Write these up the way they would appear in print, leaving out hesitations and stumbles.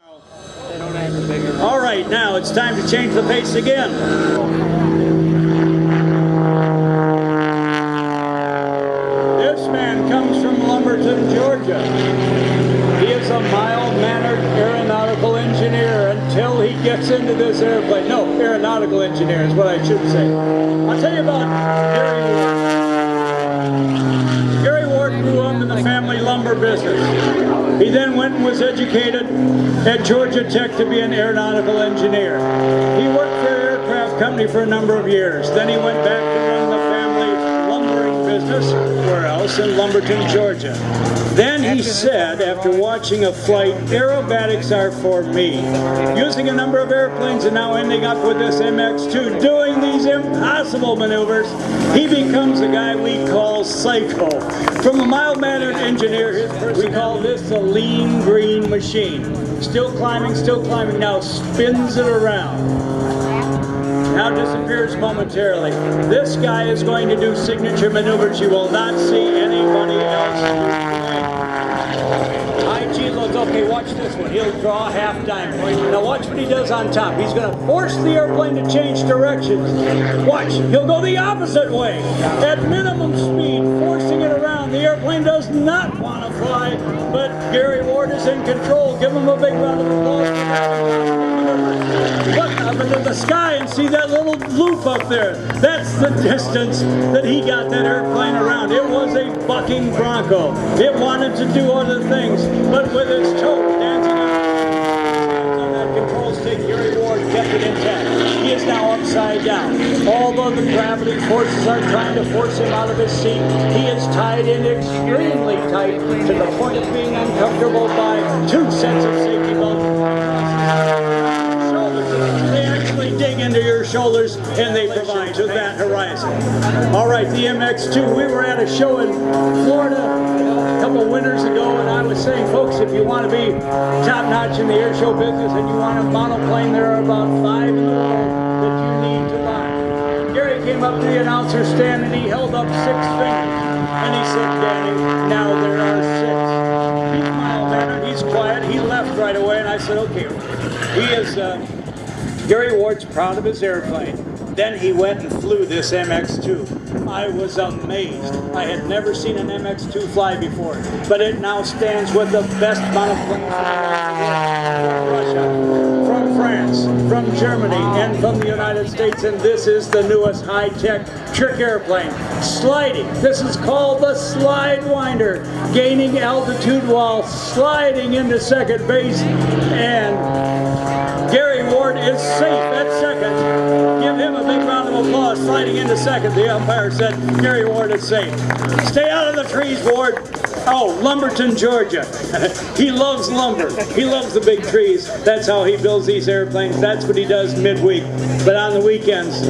All right, now it's time to change the pace again. This man comes from Lumberton, Georgia. He is a mild-mannered aeronautical engineer until he gets into this airplane. No, aeronautical engineer is what I should say. I'll tell you about Gary Ward. Gary Ward grew up in the family lumber business. He then went and was educated at Georgia Tech to be an aeronautical engineer. He worked for an aircraft company for a number of years. Then he went back to run the family lumbering business, where else? In Lumberton, Georgia. Then he said, after watching a flight, aerobatics are for me. Using a number of airplanes and now ending up with this MX-2, doing these impossible maneuvers, he becomes a guy we call Psycho. From a mild-mannered engineer, we call this a lean green machine. Still climbing, now spins it around. Now disappears momentarily. This guy is going to do signature maneuvers you will not see anybody else do. High G loads. Okay, watch this one. He'll draw a half diamond. Now watch what he does on top. He's going to force the airplane to change directions. Watch. He'll go the opposite way. At minimum speed, forcing it around. The airplane does not want to fly, but Gary Ward is in control. Give him a big round of applause for that. Look up into the sky and see that little loop up there. That's the distance that he got that airplane around. It was a bucking Bronco. It wanted to do other things, but with its toe dancing on that control stick, Gary Ward kept it intact. He is now upside down. Although the gravity forces are trying to force him out of his seat, he is tied in extremely tight to the point of being uncomfortable by two sets of safety belts. They actually dig into your shoulders and they provide to that horizon. All right, the MX-2. We were at a show in Florida a couple winters ago, and I was saying, folks, if you want to be top-notch in the air show business and you want a monoplane, there are about 5 in the world that you need to buy. Gary came up to the announcer stand and he held up 6 fingers. And he said, Danny, now there are 6. He's mild-mannered, he's quiet, he left right away, and I said, okay, he is... Gary Ward's proud of his airplane. Then he went and flew this MX-2. I was amazed. I had never seen an MX-2 fly before, but it now stands with the best monoplanes from Russia, from France, from Germany, and from the United States, and this is the newest high-tech trick airplane. Sliding. This is called the Slide Winder, gaining altitude while sliding into second base, and Gary Ward is safe at second. Give him a big round of applause. Sliding into second, the umpire said Gary Ward is safe. Stay out of the trees, Ward. Oh, Lumberton, Georgia. He loves lumber. He loves the big trees. That's how he builds these airplanes. That's what he does midweek. But on the weekends,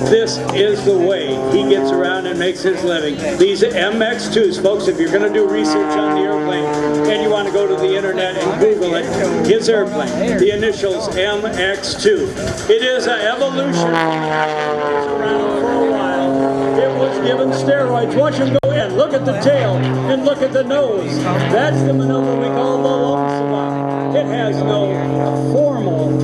this is the way he gets around and makes his living. These MX-2s, folks, if you're going to do research on the airplane and you want to go to the internet and Google it, his airplane, the initials MX-2. It is an evolution. It was around for a while. It was given steroids. Watch him go in. Look at the tail and look at the nose. That's the maneuver we call the lung savant. It has no formal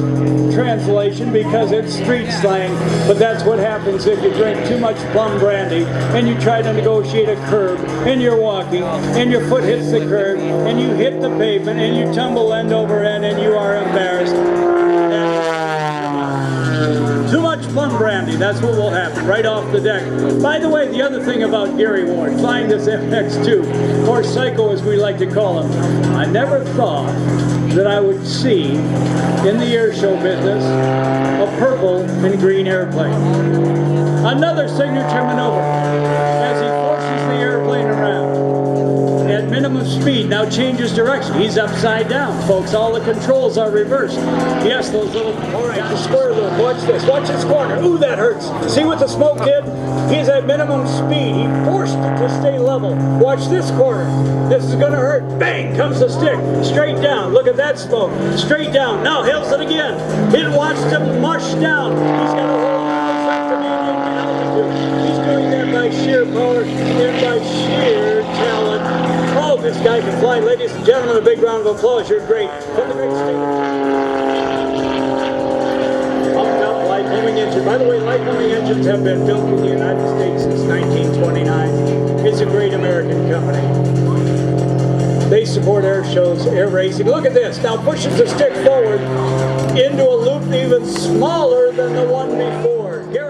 translation because it's street slang, but that's what happens if you drink too much plum brandy and you try to negotiate a curb and you're walking and your foot hits the curb and you hit the pavement and you tumble end over end and you are embarrassed. Too much plum brandy, that's what will happen right off the deck. By the way, the other thing about Gary Ward, flying this MX-2, or Psycho as we like to call him, I never thought that I would see in the air show business a purple and green airplane. Another signature maneuver as he forces the airplane around at minimum speed, now changes direction. He's upside down, folks. All the controls are reversed. Yes, those little, all right, the square loop. Watch this. Watch this corner. Ooh, that hurts. See what the smoke did? He's at minimum speed. He forced it to stay level. Watch this corner. This is going to hurt. Bang, comes the stick. Straight down. Look at that smoke. Straight down. Now hills it again. It wants to mush down. He's got a whole altitude. He's doing that by sheer power and by sheer talent. Oh, this guy can fly. Ladies and gentlemen, a big round of applause. You're great. From the great state of engines have been built in the United States since 1929. It's a great American company. They support air shows, air racing. Look at this. Now pushes the stick forward into a loop even smaller than the one before. Here